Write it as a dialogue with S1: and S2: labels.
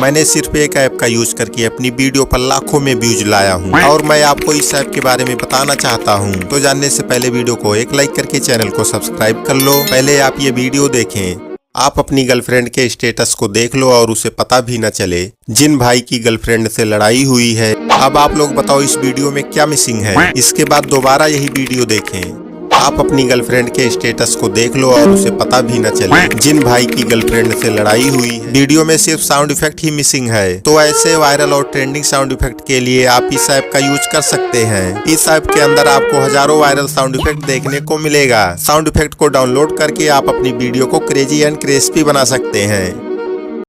S1: मैंने सिर्फ एक ऐप का यूज करके अपनी वीडियो पर लाखों में व्यूज लाया हूँ और मैं आपको इस ऐप के बारे में बताना चाहता हूँ। तो जानने से पहले वीडियो को एक लाइक करके चैनल को सब्सक्राइब कर लो। पहले आप ये वीडियो देखें। आप अपनी गर्लफ्रेंड के स्टेटस को देख लो और उसे पता भी न चले जिन भाई की गर्लफ्रेंड से लड़ाई हुई है। अब आप लोग बताओ इस वीडियो में क्या मिसिंग है। इसके बाद दोबारा यही वीडियो देखें। आप अपनी गर्लफ्रेंड के स्टेटस को देख लो और उसे पता भी न चले जिन भाई की गर्लफ्रेंड से लड़ाई हुई है। वीडियो में सिर्फ साउंड इफेक्ट ही मिसिंग है। तो ऐसे वायरल और ट्रेंडिंग साउंड इफेक्ट के लिए आप इस ऐप का यूज कर सकते हैं। इस ऐप के अंदर आपको हजारों वायरल साउंड इफेक्ट देखने को मिलेगा। साउंड इफेक्ट को डाउनलोड करके आप अपनी वीडियो को क्रेजी एंड क्रिस्पी बना सकते हैं।